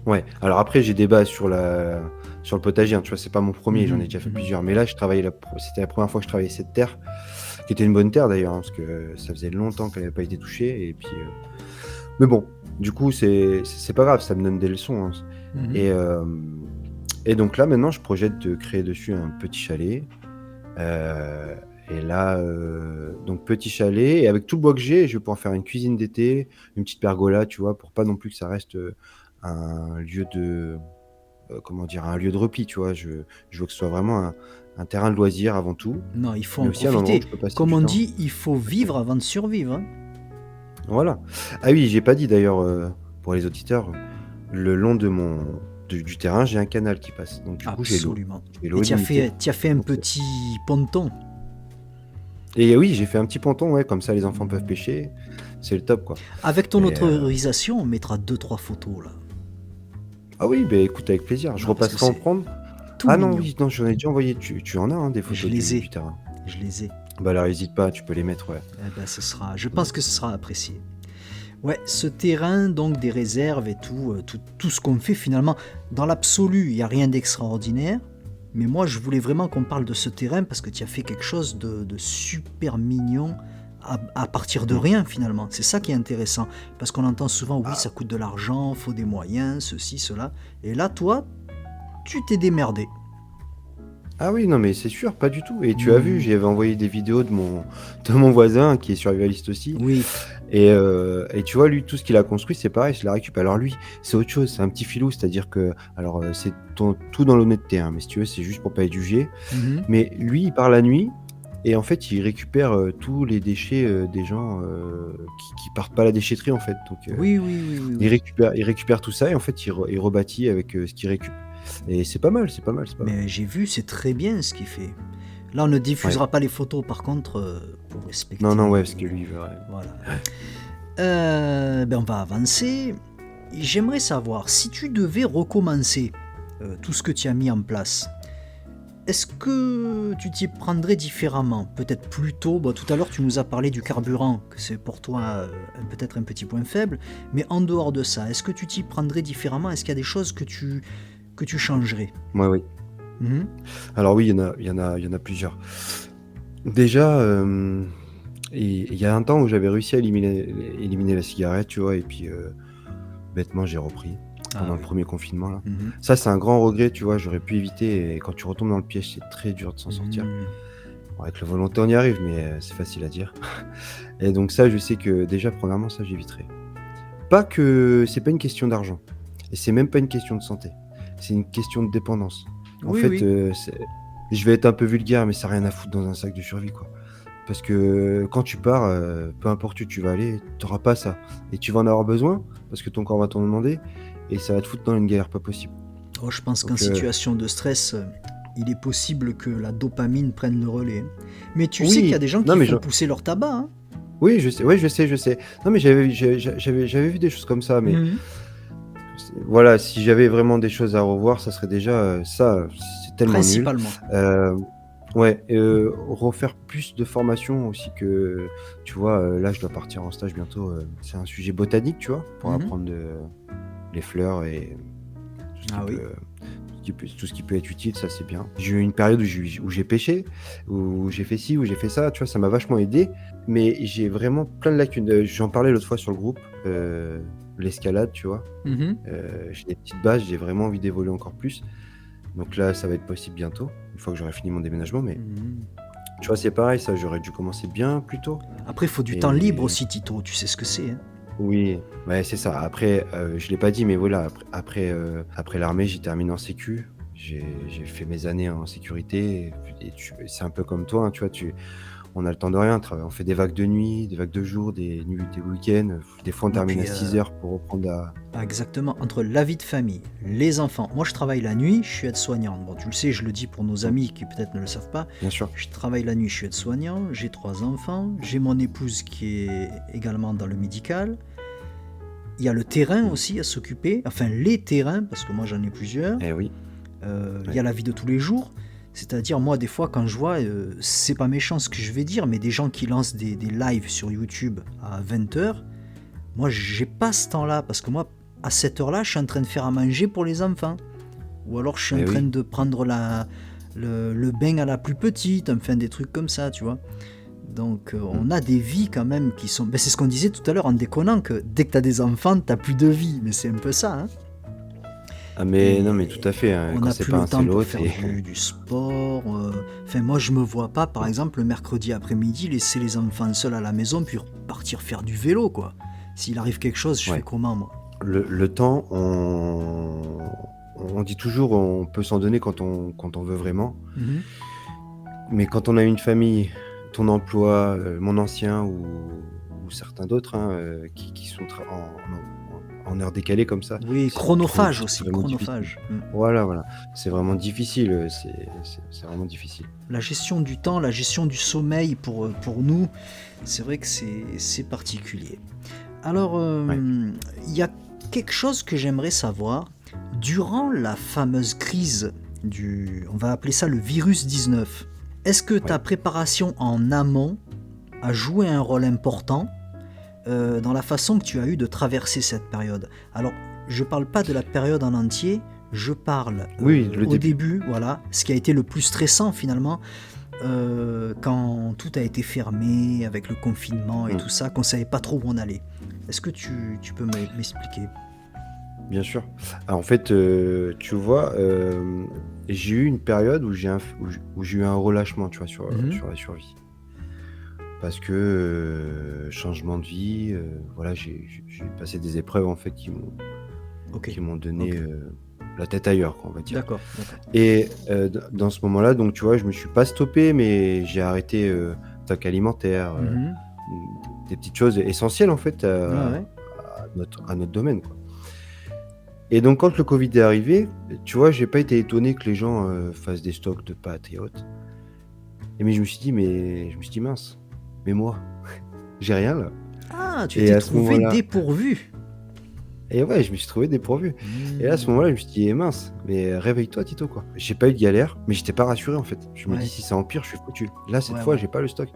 S2: Ouais. Alors après, j'ai des bases sur le potager, hein, tu vois, c'est pas mon premier, j'en ai déjà fait
S1: Mhm.
S2: plusieurs. Mais là, c'était la première fois que je travaillais cette terre, qui était une bonne terre d'ailleurs, hein, parce que ça faisait longtemps qu'elle n'avait pas été touchée. Et puis, mais bon, du coup, c'est pas grave, ça me donne des leçons, hein.
S1: Mhm.
S2: Et, et donc là, maintenant, je projette de créer dessus un petit chalet. Et là, donc petit chalet, et avec tout le bois que j'ai, je vais pouvoir faire une cuisine d'été, une petite pergola, tu vois, pour pas non plus que ça reste un lieu de, comment dire, un lieu de repli, tu vois. Je veux que ce soit vraiment un terrain de loisir avant tout,
S1: Non, il faut
S2: mais
S1: en
S2: aussi un endroit où
S1: profiter.
S2: je peux passer
S1: Comme
S2: du
S1: on
S2: temps.
S1: dit, il faut vivre avant de survivre, hein.
S2: Voilà. Ah oui, j'ai pas dit d'ailleurs, pour les auditeurs, le long du terrain, j'ai un canal qui passe. Donc du coup, j'ai l'eau.
S1: Absolument.
S2: J'ai
S1: Et
S2: l'eau illimitée.
S1: tu as fait un
S2: Donc,
S1: petit ponton.
S2: et oui, j'ai fait un petit ponton, ouais, comme ça les enfants peuvent pêcher. C'est le top, quoi.
S1: Avec ton
S2: Et,
S1: autorisation, on mettra 2-3 photos là.
S2: ah oui, bah écoute, avec plaisir. Je
S1: Non, parce que
S2: repasserai en
S1: c'est
S2: prendre.
S1: tout
S2: Ah non,
S1: mignon.
S2: oui, non, j'en ai déjà envoyé. Tu en as, hein, des
S1: Je
S2: photos
S1: les ai.
S2: du terrain.
S1: Je les ai.
S2: Bah alors, n'hésite pas, tu peux les mettre, ouais.
S1: Eh ben, je pense que ce sera apprécié. Ouais, ce terrain, donc des réserves et tout ce qu'on fait finalement, dans l'absolu, il n'y a rien d'extraordinaire. Mais moi, je voulais vraiment qu'on parle de ce terrain parce que tu as fait quelque chose de super mignon à partir de rien finalement. C'est ça qui est intéressant. Parce qu'on entend souvent, oui, ça coûte de l'argent, faut des moyens, ceci, cela. Et là, toi, tu t'es démerdé.
S2: Ah oui, non, mais c'est sûr, pas du tout. Et tu as vu, j'avais envoyé des vidéos de mon voisin qui est survivaliste aussi.
S1: Oui,
S2: Et tu vois, lui, tout ce qu'il a construit, c'est pareil, je la récupère. Alors lui, c'est autre chose, c'est un petit filou, c'est-à-dire que, alors c'est tout dans l'honnêteté, hein, mais si tu veux, c'est juste pour pas être jugé.
S1: mhm.
S2: Mais lui, il part la nuit, et en fait, il récupère tous les déchets des gens qui partent pas à la déchetterie, en fait. Donc,
S1: Oui, oui, oui, oui,
S2: il
S1: oui.
S2: récupère tout ça, et en fait, il rebâtit avec ce qu'il récupère. Et c'est pas mal, c'est pas mal, c'est pas mal.
S1: Mais j'ai vu, c'est très bien ce qu'il fait. Là, on ne diffusera
S2: Ouais.
S1: pas les photos, par contre, pour respecter.
S2: Non, ouais, parce que lui, ouais.
S1: Voilà. Ben on va avancer. J'aimerais savoir, si tu devais recommencer tout ce que tu as mis en place, est-ce que tu t'y prendrais différemment? Peut-être plus tôt, bon, tout à l'heure tu nous as parlé du carburant, que c'est pour toi peut-être un petit point faible, mais en dehors de ça, est-ce que tu t'y prendrais différemment? Est-ce qu'il y a des choses que tu changerais?
S2: Moi, oui.
S1: Mhm.
S2: Alors oui, il y en a plusieurs. Déjà, il y a un temps où j'avais réussi à éliminer la cigarette, tu vois, et puis bêtement, j'ai repris
S1: Ah
S2: pendant le
S1: oui.
S2: premier confinement, là.
S1: Mhm.
S2: Ça, c'est un grand regret, tu vois, j'aurais pu éviter, et quand tu retombes dans le piège, c'est très dur de s'en sortir.
S1: Mhm.
S2: Bon, avec la volonté, on y arrive, mais c'est facile à dire. Et donc ça, je sais que déjà, premièrement, ça, j'éviterai. Pas que c'est pas une question d'argent, et c'est même pas une question de santé, c'est une question de dépendance. En
S1: Oui,
S2: fait,
S1: oui.
S2: je vais être un peu vulgaire, mais ça n'a rien à foutre dans un sac de survie, quoi. Parce que quand tu pars, peu importe où tu vas aller, tu n'auras pas ça. Et tu vas en avoir besoin, parce que ton corps va t'en demander, et ça va te foutre dans une galère pas possible.
S1: Oh, je pense qu'en
S2: Donc,
S1: situation de stress, il est possible que la dopamine prenne le relais, hein. Mais tu sais qu'il y a
S2: oui,
S1: des gens
S2: non,
S1: qui
S2: mais
S1: font pousser leur tabac, hein.
S2: oui, je sais, ouais, je sais. Non, mais j'avais vu des choses comme ça, mais
S1: Mhm.
S2: voilà, si j'avais vraiment des choses à revoir, ça serait déjà ça, c'est tellement nul.
S1: Principalement.
S2: Euh, ouais, refaire plus de formation aussi que, tu vois, là je dois partir en stage bientôt. C'est un sujet botanique, tu vois, pour
S1: Mhm.
S2: apprendre les fleurs et tout ce qui
S1: Ah oui.
S2: peut, tout ce qui peut être utile, ça c'est bien. J'ai eu une période où j'ai pêché, où j'ai fait ci, où j'ai fait ça, tu vois, ça m'a vachement aidé, mais j'ai vraiment plein de lacunes. J'en parlais l'autre fois sur le groupe, l'escalade, tu vois.
S1: Mhm.
S2: J'ai des petites bases, j'ai vraiment envie d'évoluer encore plus. Donc là, ça va être possible bientôt, une fois que j'aurai fini mon déménagement. Mais
S1: Mhm.
S2: tu vois, c'est pareil, ça, j'aurais dû commencer bien plus tôt.
S1: Après, il faut du temps libre
S2: Et
S1: aussi, Tito. Tu sais ce que c'est, hein.
S2: oui, ouais, c'est ça. Après, je l'ai pas dit, mais voilà, après l'armée, j'ai terminé en sécu. J'ai fait mes années en sécurité. C'est un peu comme toi, hein, tu vois, on a le temps de rien. On fait des vagues de nuit, des vagues de jour, des nuits, des week-ends. Des fois, on
S1: Et
S2: termine à
S1: puis,
S2: 6 heures pour reprendre à...
S1: exactement, entre la vie de famille, les enfants. Moi, je travaille la nuit, je suis aide-soignant. Bon, tu le sais, je le dis pour nos amis qui peut-être ne le savent pas.
S2: Bien sûr.
S1: Je travaille la nuit, je suis aide-soignant, j'ai 3 enfants, j'ai mon épouse qui est également dans le médical. Il y a le terrain aussi à s'occuper, enfin les terrains, parce que moi j'en ai plusieurs.
S2: Eh oui,
S1: Il y a
S2: ouais.
S1: la vie de tous les jours. C'est-à-dire, moi, des fois, quand je vois, c'est pas méchant ce que je vais dire, mais des gens qui lancent des lives sur YouTube à 20h, moi, j'ai pas ce temps-là, parce que moi, à cette heure-là, je suis en train de faire à manger pour les enfants. Ou alors, je suis en
S2: Eh
S1: train
S2: oui.
S1: de prendre le bain à la plus petite, enfin, des trucs comme ça, tu vois. Donc,
S2: Mm.
S1: on a des vies quand même qui sont... Ben, c'est ce qu'on disait tout à l'heure en déconnant, que dès que t'as des enfants, t'as plus de vie. Mais c'est un peu ça, hein.
S2: Ah mais non, mais tout
S1: Et
S2: à fait, hein.
S1: on
S2: Quand
S1: n'a
S2: c'est
S1: plus
S2: pas
S1: le
S2: un, c'est
S1: temps pour
S2: l'autre.
S1: faire
S2: Et...
S1: du sport. Enfin, moi, je me vois pas, par exemple, le mercredi après-midi, laisser les enfants seuls à la maison puis partir faire du vélo, quoi. S'il arrive quelque chose, je fais
S2: Ouais.
S1: comment, moi?
S2: Le temps, on dit toujours on peut s'en donner quand on veut vraiment.
S1: Mhm.
S2: Mais quand on a une famille, ton emploi, mon ancien ou certains d'autres, hein, qui sont en heure décalée comme ça,
S1: Oui, chronophage aussi,
S2: c'est vraiment difficile.
S1: chronophage.
S2: Voilà. C'est vraiment difficile. C'est vraiment difficile.
S1: La gestion du temps, la gestion du sommeil pour nous, c'est vrai que c'est particulier. Alors,
S2: Ouais.
S1: il y a quelque chose que j'aimerais savoir. Durant la fameuse crise on va appeler ça le virus 19, est-ce que ta
S2: Ouais.
S1: préparation en amont a joué un rôle important dans la façon que tu as eu de traverser cette période? Alors, je parle pas de la période en entier, je parle
S2: Oui, le
S1: au
S2: début.
S1: début, voilà, ce qui a été le plus stressant finalement, quand tout a été fermé avec le confinement et
S2: Mm.
S1: tout ça, qu'on savait pas trop où on allait. Est-ce que tu peux m'expliquer?
S2: Bien sûr. Alors, en fait, tu vois, j'ai eu une période où j'ai eu un relâchement, tu vois,
S1: Mhm.
S2: sur la survie. Parce que changement de vie, voilà, j'ai passé des épreuves en fait
S1: Ok,
S2: qui m'ont donné
S1: ok.
S2: la tête ailleurs, quoi, on va dire.
S1: D'accord, d'accord.
S2: Et dans ce moment-là, donc tu vois, je me suis pas stoppé, mais j'ai arrêté stock alimentaire,
S1: Mhm.
S2: des petites choses essentielles en fait
S1: Ouais, ouais.
S2: à notre domaine, quoi. Et donc quand le Covid est arrivé, tu vois, j'ai pas été étonné que les gens fassent des stocks de pâtes et autres. Mais je me suis dit mince, mais moi, j'ai rien là.
S1: Ah, tu
S2: Et
S1: étais
S2: à ce
S1: trouvé
S2: moment-là,
S1: dépourvu.
S2: Et ouais, je me suis trouvé dépourvu. Et là, à ce
S1: Mmh.
S2: moment-là, je me suis dit: «Eh mince, mais réveille-toi Tito, quoi». J'ai pas eu de galère, mais j'étais pas rassuré, en fait. Je me dis:
S1: Ouais,
S2: «Si ça empire, je suis foutu». Là, cette
S1: ouais,
S2: fois,
S1: ouais.
S2: j'ai pas le stock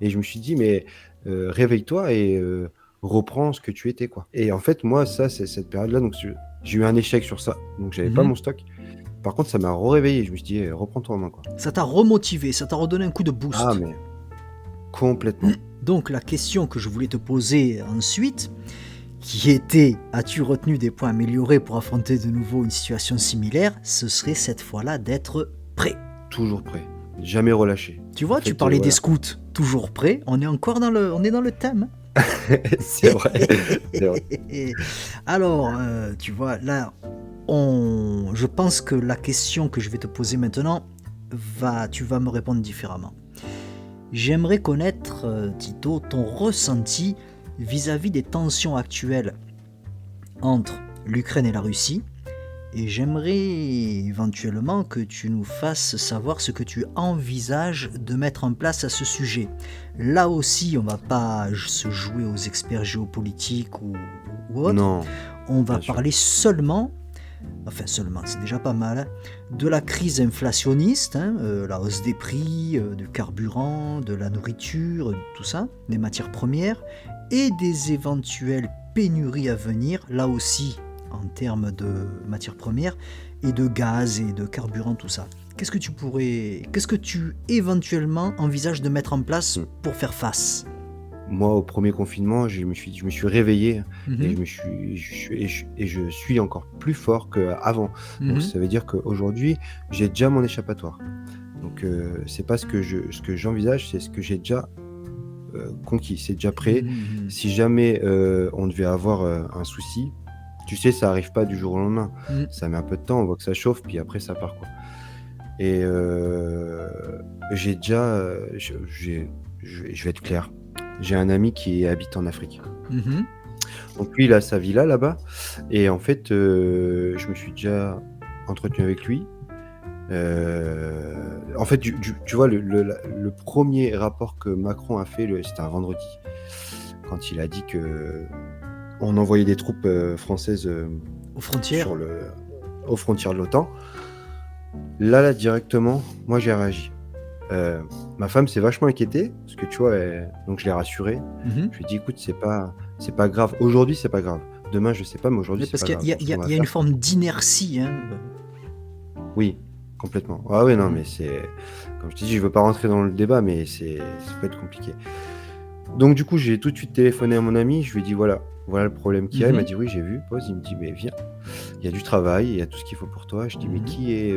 S2: et je me suis dit: «Mais réveille-toi et reprends ce que tu étais, quoi». Et en fait, moi, ça, c'est cette période-là, donc j'ai eu un échec sur ça, donc j'avais pas
S1: Mmh.
S2: mon stock. Par contre, ça m'a réveillé. Je me suis dit: «Reprends-toi en main, quoi».
S1: Ça t'a remotivé, ça t'a redonné un coup de
S2: Ah
S1: boost.
S2: mais complètement.
S1: Donc la question que je voulais te poser ensuite, qui était: as-tu retenu des points améliorés pour affronter de nouveau une situation similaire? Ce serait cette fois-là d'être prêt.
S2: Toujours prêt, jamais relâché.
S1: Tu
S2: En
S1: vois, tu
S2: fait,
S1: parlais des
S2: voilà.
S1: scouts, toujours prêt, on est encore dans le thème,
S2: C'est vrai, c'est vrai.
S1: hein. Alors, tu vois, là, je pense que la question que je vais te poser maintenant, tu vas me répondre différemment. J'aimerais connaître, Tito, ton ressenti vis-à-vis des tensions actuelles entre l'Ukraine et la Russie, et j'aimerais éventuellement que tu nous fasses savoir ce que tu envisages de mettre en place à ce sujet. Là aussi, on va pas se jouer aux experts géopolitiques ou autres,
S2: Non,
S1: on va
S2: bien sûr.
S1: parler seulement, enfin seulement, c'est déjà pas mal, hein, de la crise inflationniste, hein, la hausse des prix, du carburant, de la nourriture, tout ça, des matières premières, et des éventuelles pénuries à venir, là aussi en termes de matières premières, et de gaz et de carburant, tout ça. Qu'est-ce que tu éventuellement envisages de mettre en place
S2: Mmh.
S1: pour faire face?
S2: Moi, au premier confinement, je me suis réveillé et
S1: Mhm,
S2: je suis encore plus fort qu'avant. Donc
S1: mhm,
S2: ça veut dire qu'aujourd'hui, j'ai déjà mon échappatoire. Donc c'est pas ce que j'envisage, c'est ce que j'ai déjà, conquis. C'est déjà prêt.
S1: mhm,
S2: Si jamais, on devait avoir, un souci, tu sais, ça arrive pas du jour au lendemain.
S1: mhm.
S2: Ça met un peu de temps, on voit que ça chauffe, puis après ça part, quoi. Et j'ai déjà, je vais être clair, j'ai un ami qui habite en Afrique.
S1: Mhm.
S2: Donc lui, il a sa villa là-bas et en fait, je me suis déjà entretenu avec lui. En fait, tu vois, le 1er rapport que Macron a fait, c'était un vendredi, quand il a dit qu'on envoyait des troupes, françaises,
S1: Aux frontières.
S2: sur aux frontières de l'OTAN. Là, directement, moi, j'ai réagi. Ma femme s'est vachement inquiétée parce que tu vois, donc je l'ai rassurée.
S1: Mhm.
S2: Je lui ai dit: «Écoute, c'est pas grave. Aujourd'hui, c'est pas grave. Demain, je sais pas, mais aujourd'hui,
S1: Mais
S2: c'est
S1: parce
S2: pas
S1: qu'il
S2: grave.
S1: y a,
S2: Donc ce qu'on va
S1: il y a une
S2: faire».
S1: forme d'inertie, hein.
S2: Oui, complètement. Ah oui, non,
S1: Mhm.
S2: mais comme je t'ai dit, je veux pas rentrer dans le débat, mais ça peut être compliqué. Donc du coup, j'ai tout de suite téléphoné à mon ami, je lui ai dit: «Voilà le problème qu'il y a». Il m'a
S1: Mhm.
S2: dit: «Oui, j'ai vu, pause». Il me dit: «Mais viens, il y a du travail, il y a tout ce qu'il faut pour toi». Je dis: «Mais
S1: Mhm.
S2: qui est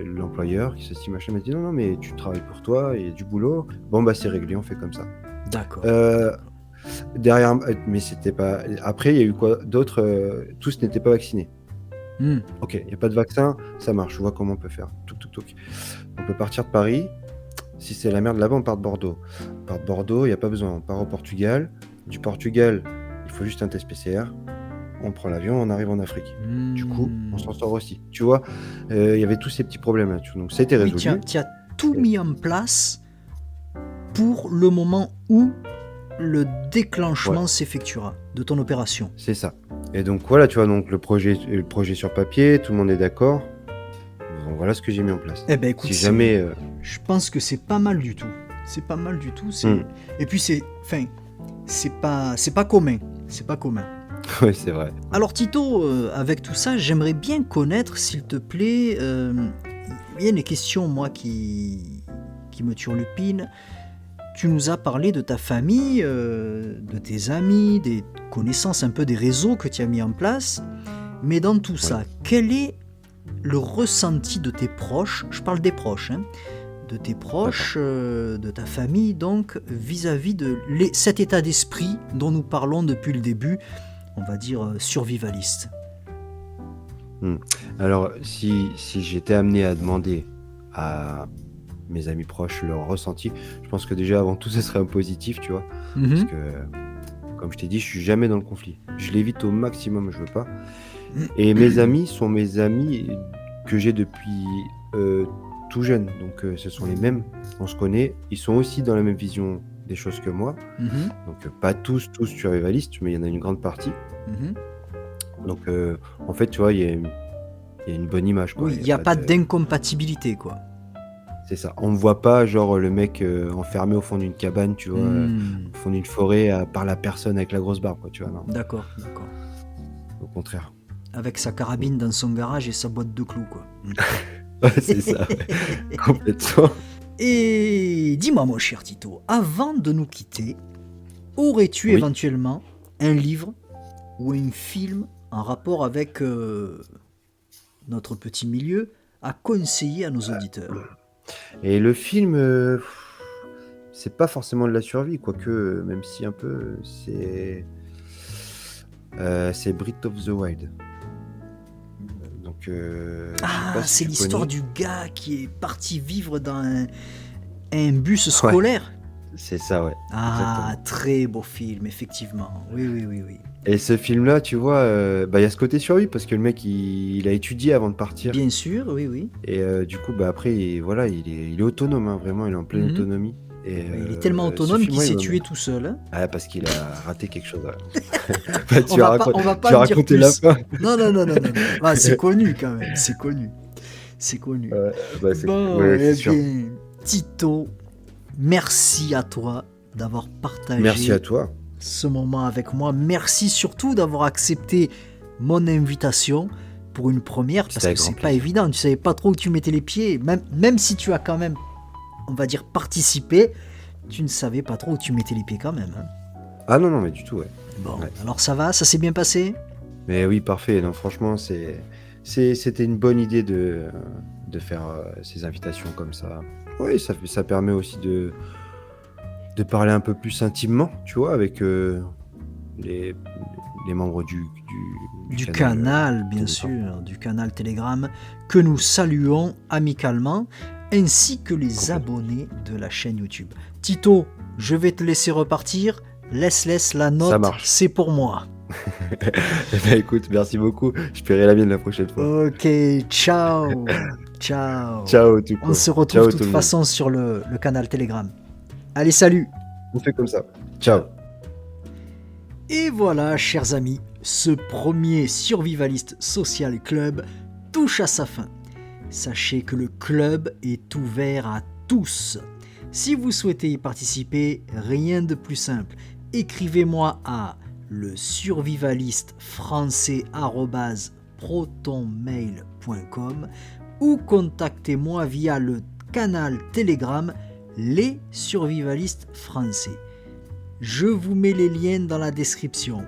S2: l'employeur? Qui ceci, machin?» Il m'a dit: «Non, non, mais tu travailles pour toi, il y a du boulot». Bon, bah, c'est réglé, on fait comme ça.
S1: D'accord.
S2: Heu, derrière mais c'était pas après, il y a eu quoi d'autre? Tous n'étaient pas vaccinés.
S1: Hmm.
S2: OK, il y a pas de vaccin, ça marche, je vois comment on peut faire. Touc, touc, touc. On peut partir de Paris. Si c'est la merde là-bas, on part de Bordeaux. On part de Bordeaux, il y a pas besoin, on part au Portugal. Du Portugal, il faut juste un test PCR. On prend l'avion, on arrive en Afrique. Du coup, on
S1: Hmm.
S2: s'en sort aussi. Tu vois? Il y avait tous ces petits problèmes là, donc ça a été
S1: Oui,
S2: résolu.
S1: tu as tout
S2: Et
S1: mis en place pour le moment où le
S2: ouais,
S1: déclenchement s'effectuera de ton opération.
S2: c'est ça. Et donc voilà, tu vois, donc le projet sur papier, tout le monde est d'accord. Donc voilà ce que j'ai mis en place.
S1: Eh ben écoute,
S2: Si jamais,
S1: je pense que c'est pas mal du tout. C'est pas mal du tout.
S2: mmh,
S1: Et puis c'est pas commun. C'est pas commun.
S2: ouais, c'est vrai.
S1: Alors Tito, avec tout ça, j'aimerais bien connaître, s'il te plaît, il y a une question, moi, qui me turlupine. Tu nous as parlé de ta famille, de tes amis, des connaissances, un peu des réseaux que tu as mis en place. Mais dans tout
S2: Oui,
S1: ça, quel est le ressenti de tes proches? Je parle des proches, hein, de tes
S2: d'accord.
S1: proches, de ta famille, donc, vis-à-vis de cet état d'esprit dont nous parlons depuis le début, on va dire survivaliste.
S2: Mmh. Alors si j'étais amené à demander à mes amis proches leur ressenti, je pense que déjà avant tout ce serait un positif, tu vois? Parce
S1: Mhm.
S2: que, comme je t'ai dit, je suis jamais dans le conflit. Je l'évite au maximum, je veux pas. Et mes amis sont mes amis que j'ai depuis, tout jeune, donc ce sont les mêmes. On se connaît, ils sont aussi dans la même vision des choses que moi,
S1: Mhm.
S2: donc pas tous survivalistes, mais il y en a une grande partie.
S1: Mhm.
S2: Donc, en fait, tu vois, il y a une bonne image, quoi.
S1: Oui, il n'y a pas d'incompatibilité, quoi.
S2: C'est ça. On ne voit pas, genre, le mec enfermé au fond d'une cabane, tu vois, au fond d'une forêt, par la personne avec la grosse barbe, quoi, tu vois. Non,
S1: D'accord.
S2: au contraire.
S1: Avec sa carabine dans son garage et sa boîte de clous, quoi.
S2: Ouais, c'est ça, ouais. Complètement.
S1: Et dis-moi, mon cher Tito, avant de nous quitter, aurais-tu
S2: Oui.
S1: éventuellement un livre ou un film en rapport avec notre petit milieu à conseiller à nos auditeurs?
S2: Et le film, c'est pas forcément de la survie, quoique, même si un peu, c'est Breath of the Wild. Donc, je sais pas si
S1: C'est
S2: tu
S1: l'histoire
S2: connais.
S1: du gars qui est parti vivre dans un bus scolaire.
S2: C'est ça, ouais.
S1: Ah,
S2: Exactement.
S1: très beau film, effectivement. Oui.
S2: Et ce film-là, tu vois, il y a ce côté survie parce que le mec, il a étudié avant de partir.
S1: Bien sûr, oui.
S2: Et du coup, après, voilà, il est autonome, hein, vraiment, il est en pleine autonomie. Et,
S1: Il est tellement
S2: ce
S1: autonome
S2: film,
S1: qu'il
S2: ouais,
S1: s'est
S2: il m'a-
S1: tué tout seul. Hein.
S2: Ah, parce qu'il a raté quelque chose. Ouais.
S1: On va pas en
S2: Tu vas
S1: dire
S2: raconter la
S1: plus.
S2: fin.
S1: Non. Ah, c'est connu quand même, c'est connu. Bon,
S2: C'est
S1: eh
S2: sûr.
S1: bien, Tito, merci à toi d'avoir partagé
S2: Merci à toi.
S1: ce moment avec moi. Merci surtout d'avoir accepté mon invitation pour une première, parce
S2: C'était
S1: que
S2: avec grand
S1: c'est pas
S2: plaisir.
S1: évident. Tu savais pas trop où tu mettais les pieds, même si tu as quand même, on va dire, participé, tu ne savais pas trop où tu mettais les pieds quand même. Hein.
S2: Ah non, mais du tout, ouais.
S1: Bon,
S2: Ouais.
S1: alors ça va, ça s'est bien passé?
S2: Mais oui, parfait. Non, franchement, c'était une bonne idée de faire ces invitations comme ça. Oui, ça permet aussi de parler un peu plus intimement, tu vois, avec les membres
S1: Du canal, bien
S2: Telegram.
S1: sûr, du canal Telegram, que nous saluons amicalement, ainsi que les abonnés de la chaîne YouTube. Tito, je vais te laisser repartir. Laisse la
S2: Ça
S1: note,
S2: marche.
S1: c'est pour moi.
S2: Eh ben, écoute, merci beaucoup. Je paierai la mienne la prochaine fois.
S1: Ok, ciao. Ciao.
S2: Ciao, tout
S1: On
S2: court.
S1: se retrouve
S2: Ciao,
S1: de
S2: tout
S1: toute
S2: le monde.
S1: façon sur le canal Telegram. Allez, salut.
S2: On fait comme ça. Ciao.
S1: Et voilà, chers amis, ce premier Survivaliste Social Club touche à sa fin. Sachez que le club est ouvert à tous. Si vous souhaitez y participer, rien de plus simple. Écrivez-moi à lesurvivalistefrançais@protonmail.com ou contactez-moi via le canal Telegram Les Survivalistes Français. Je vous mets les liens dans la description.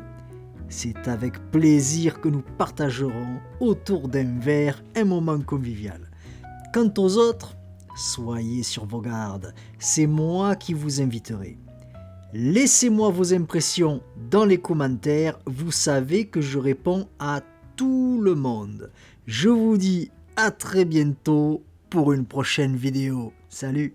S1: C'est avec plaisir que nous partagerons autour d'un verre un moment convivial. Quant aux autres, soyez sur vos gardes, c'est moi qui vous inviterai. Laissez-moi vos impressions dans les commentaires, vous savez que je réponds à tout le monde. Je vous dis à très bientôt pour une prochaine vidéo. Salut!